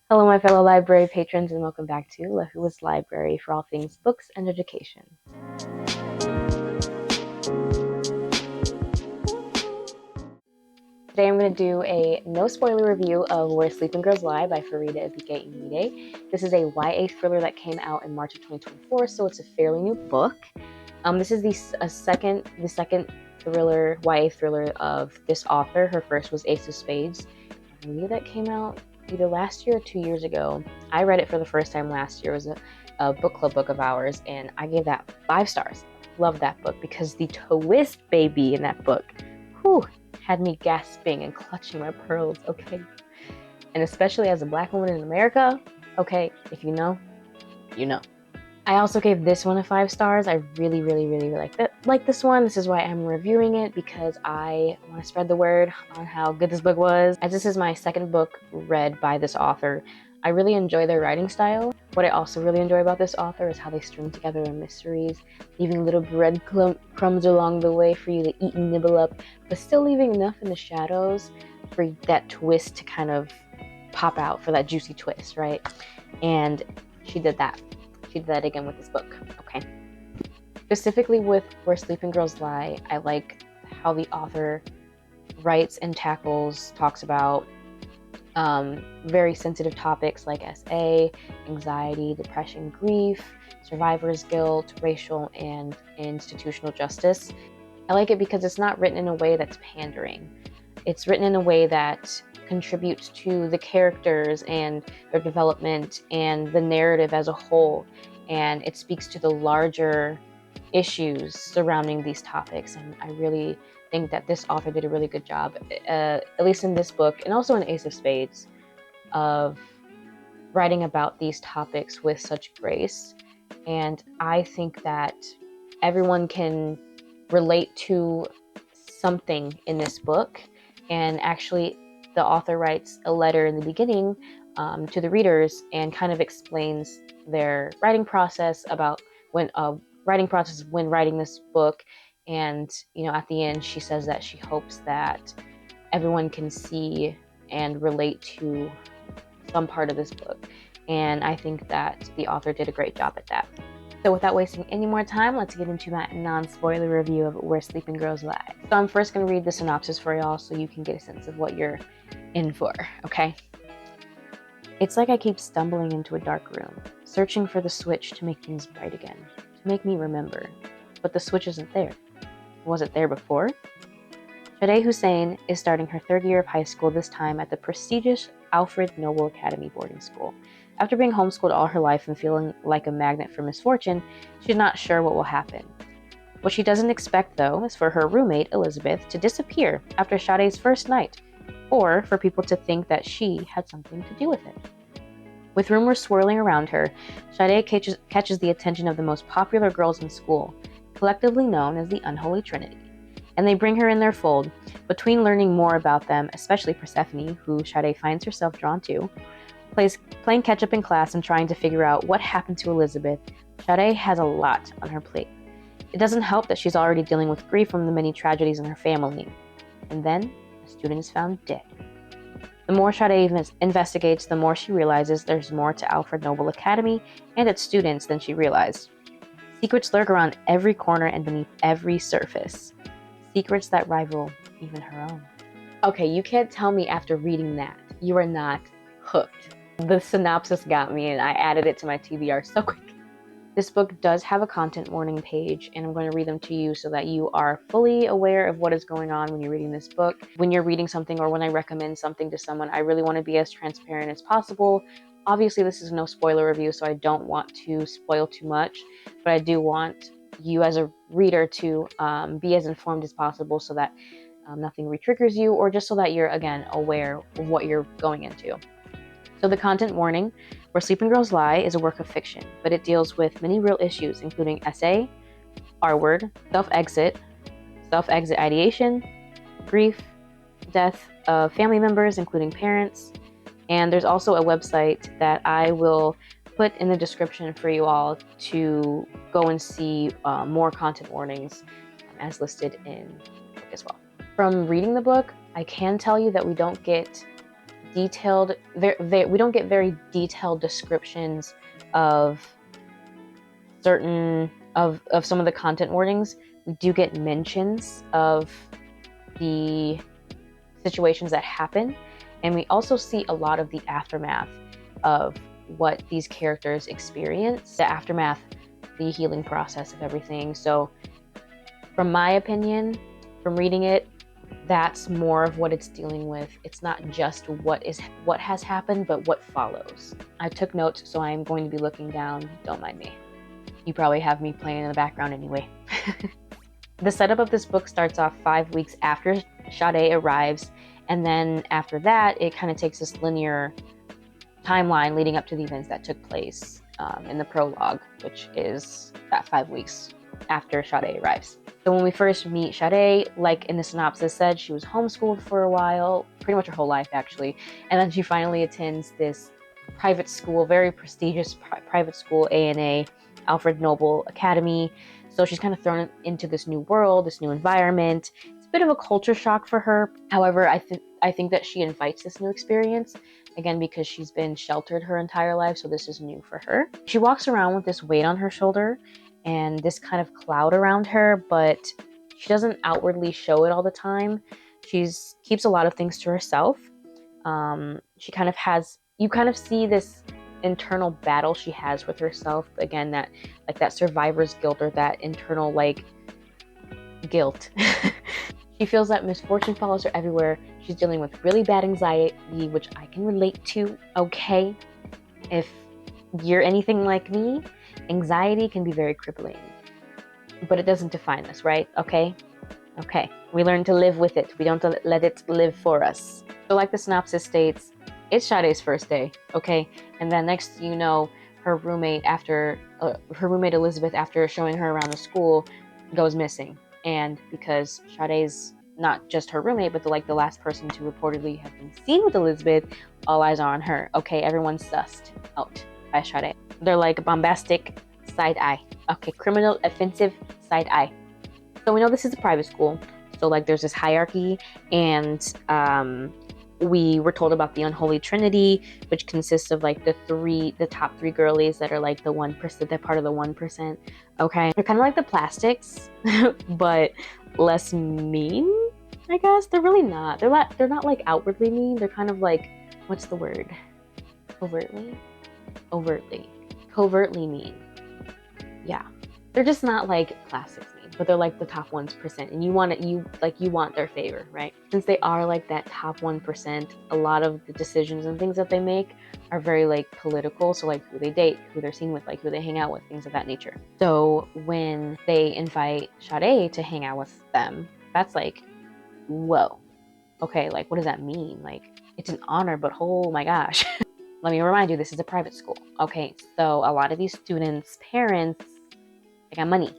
Hello, my fellow library patrons, and welcome back to Lahua's Library for all things books and education. Today I'm going to do a no-spoiler review of Where Sleeping Girls Lie by Faridah Àbíké-Íyímídé. This is a YA thriller that came out in March of 2024, so it's a fairly new book. This is the second thriller, YA thriller of this author. Her first was Ace of Spades. I believe that came out either last year or 2 years ago. I read it for the first time last year. It was a book club book of ours, and I gave that 5 stars. Love that book because the twist, baby, in that book, had me gasping and clutching my pearls, okay? And especially as a Black woman in America, okay, if you know, you know. I also gave this one a 5 stars. I really like this one. This is why I'm reviewing it, because I want to spread the word on how good this book was. As this is my second book read by this author, I really enjoy their writing style. What I also really enjoy about this author is how they string together their mysteries, leaving little breadcrumbs along the way for you to eat and nibble up, but still leaving enough in the shadows for that twist to kind of pop out, for that juicy twist, right? And she did that. She did that again with this book, okay? Specifically with Where Sleeping Girls Lie, I like how the author writes and talks about very sensitive topics like SA, anxiety, depression, grief, survivor's guilt, racial and institutional justice. I like it because it's not written in a way that's pandering. It's written in a way that contributes to the characters and their development and the narrative as a whole, and it speaks to the larger issues surrounding these topics. And I really think that this author did a really good job, at least in this book and also in Ace of Spades, of writing about these topics with such grace. And I think that everyone can relate to something in this book. And actually, the author writes a letter in the beginning to the readers and kind of explains their writing process when writing this book. And at the end, she says that she hopes that everyone can see and relate to some part of this book. And I think that the author did a great job at that. So without wasting any more time, let's get into my non-spoiler review of Where Sleeping Girls Lie. So I'm first going to read the synopsis for y'all so you can get a sense of what you're in for, okay? It's like I keep stumbling into a dark room, searching for the switch to make things bright again, to make me remember. But the switch isn't there. Was it there before? Shadé Hussein is starting her 3rd year of high school, this time at the prestigious Alfred Nobel Academy boarding school. After being homeschooled all her life and feeling like a magnet for misfortune, she's not sure what will happen. What she doesn't expect, though, is for her roommate, Elizabeth, to disappear after Shadé's first night, or for people to think that she had something to do with it. With rumors swirling around her, Shadé catches the attention of the most popular girls in school, collectively known as the Unholy Trinity, and they bring her in their fold. Between learning more about them, especially Persephone, who Shadé finds herself drawn to, playing catch-up in class and trying to figure out what happened to Elizabeth, Shadé has a lot on her plate. It doesn't help that she's already dealing with grief from the many tragedies in her family. And then, a student is found dead. The more Shadé investigates, the more she realizes there's more to Alfred Nobel Academy and its students than she realized. Secrets lurk around every corner and beneath every surface. Secrets that rival even her own. Okay, you can't tell me after reading that you are not hooked. The synopsis got me, and I added it to my TBR so quick. This book does have a content warning page, and I'm going to read them to you so that you are fully aware of what is going on when you're reading this book. When you're reading something, or when I recommend something to someone, I really want to be as transparent as possible. Obviously, this is no spoiler review, so I don't want to spoil too much, but I do want you as a reader to be as informed as possible so that nothing re-triggers you, or just so that you're, again, aware of what you're going into. So the content warning: Where Sleeping Girls Lie is a work of fiction, but it deals with many real issues, including SA, R-word, self-exit ideation, grief, death of family members, including parents. And there's also a website that I will put in the description for you all to go and see more content warnings as listed in the book as well. From reading the book, I can tell you that we don't get detailed, we don't get very detailed descriptions of certain of some of the content warnings. We do get mentions of the situations that happen, and we also see a lot of the aftermath of what these characters experience, the aftermath, the healing process of everything. So from my opinion, from reading it, that's more of what it's dealing with. It's not just what has happened, but what follows. I took notes, so I'm going to be looking down. Don't mind me. You probably have me playing in the background anyway. The setup of this book starts off 5 weeks after Sade arrives, and then after that, it kind of takes this linear timeline leading up to the events that took place in the prologue, which is that 5 weeks after Sade arrives. So when we first meet Sade, like in the synopsis said, she was homeschooled for a while, pretty much her whole life actually, and then she finally attends this private school, very prestigious private school, ANA, Alfred Nobel Academy. So she's kind of thrown into this new world, this new environment. It's a bit of a culture shock for her. However, I think that she invites this new experience, again, because she's been sheltered her entire life, so this is new for her. She walks around with this weight on her shoulder and this kind of cloud around her, but she doesn't outwardly show it all the time. She keeps a lot of things to herself. She kind of has, you kind of see this internal battle she has with herself, again, that like that survivor's guilt, or that internal like guilt. She feels that misfortune follows her everywhere. She's dealing with really bad anxiety, which I can relate to, okay? If you're anything like me, anxiety can be very crippling, but it doesn't define us, right? Okay, we learn to live with it. We don't let it live for us. So like the synopsis states, it's Sade's first day, okay? And then next you know, her roommate Elizabeth, after showing her around the school, goes missing. And because Sade's not just her roommate, but the last person to reportedly have been seen with Elizabeth, all eyes are on her. Okay, everyone's sussed out by Sade. They're like bombastic side eye. Okay, criminal offensive side eye. So we know this is a private school. So like there's this hierarchy, and we were told about the unholy trinity, which consists of like the top three girlies that are like the 1%, they're part of the 1%. Okay, they're kind of like the plastics, but less mean, I guess. They're really not. They're not like outwardly mean. They're kind of like, what's the word? Covertly mean. Yeah, they're just not like plastics mean, but they're like the top 1%, and you want their favor, right? Since they are like that top 1%, a lot of the decisions and things that they make are very like political. So like who they date, who they're seen with, like who they hang out with, things of that nature. So when they invite Sade to hang out with them, that's like, whoa, okay, like what does that mean? Like it's an honor, but oh my gosh. Let me remind you, this is a private school. Okay, so a lot of these students' parents, they got money.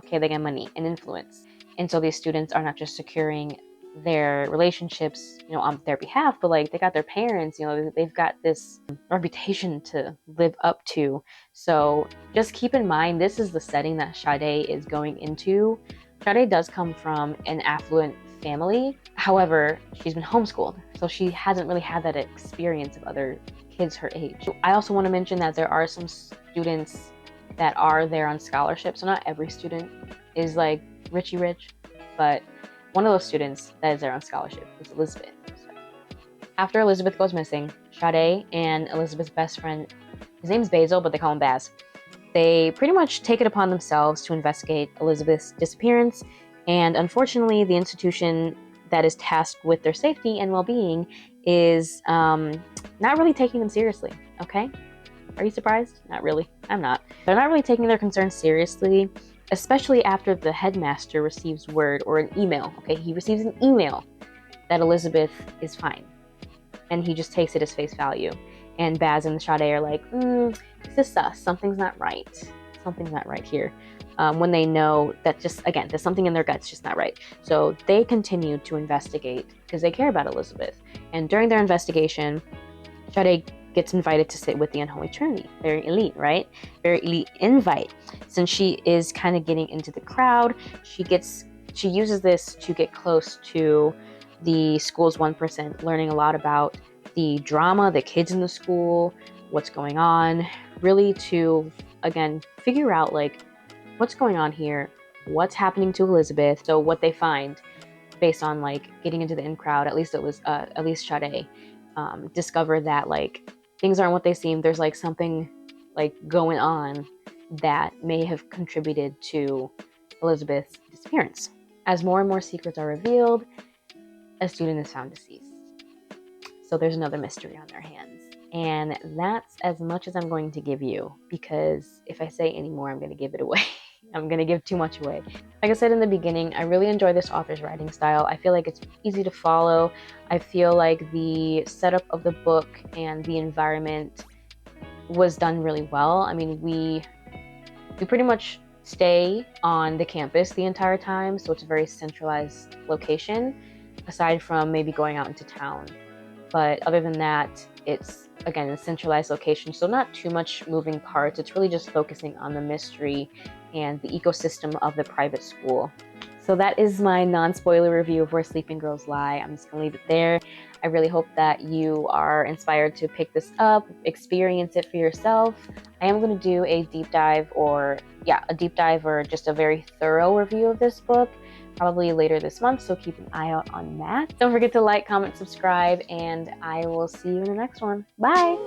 Okay, they got money and influence. And so these students are not just securing their relationships, on their behalf, but like they got their parents, they've got this reputation to live up to. So just keep in mind, this is the setting that Sade is going into. Sade does come from an affluent family. However, she's been homeschooled, so she hasn't really had that experience of other kids her age. I also want to mention that there are some students that are there on scholarship. So not every student is like Richie Rich, but one of those students that is there on scholarship is Elizabeth. So after Elizabeth goes missing, Sade and Elizabeth's best friend, his name's Basil, but they call him Baz, they pretty much take it upon themselves to investigate Elizabeth's disappearance. And unfortunately, the institution that is tasked with their safety and well-being is not really taking them seriously, okay? Are you surprised? Not really. I'm not. They're not really taking their concerns seriously, especially after the headmaster receives word, or an email, okay? He receives an email that Elizabeth is fine, and he just takes it as face value. And Baz and Sade are like, this is sus. Something's not right. Something's not right here. When they know that there's something in their guts just not right. So they continue to investigate because they care about Elizabeth. And during their investigation, Sade gets invited to sit with the Unholy Trinity. Very elite, right? Very elite invite. Since she is kind of getting into the crowd, she uses this to get close to the school's 1%, learning a lot about the drama, the kids in the school, what's going on, really to, again, figure out like what's going on here, what's happening to Elizabeth. So what they find based on like getting into the in crowd, at least Sade, discover that like things aren't what they seem. There's like something like going on that may have contributed to Elizabeth's disappearance. As more and more secrets are revealed, a student is found deceased. So there's another mystery on their hands. And that's as much as I'm going to give you, because if I say any more, I'm going to give it away. I'm going to give too much away. Like I said in the beginning, I really enjoy this author's writing style. I feel like it's easy to follow. I feel like the setup of the book and the environment was done really well. I mean, we pretty much stay on the campus the entire time, so it's a very centralized location, aside from maybe going out into town. But other than that, it's, again, a centralized location, so not too much moving parts. It's really just focusing on the mystery and the ecosystem of the private school. So that is my non-spoiler review of Where Sleeping Girls Lie. I'm just gonna leave it there. I really hope that you are inspired to pick this up, experience it for yourself. I am gonna do a deep dive or just a very thorough review of this book, probably later this month, so keep an eye out on that. Don't forget to like, comment, subscribe, and I will see you in the next one. Bye!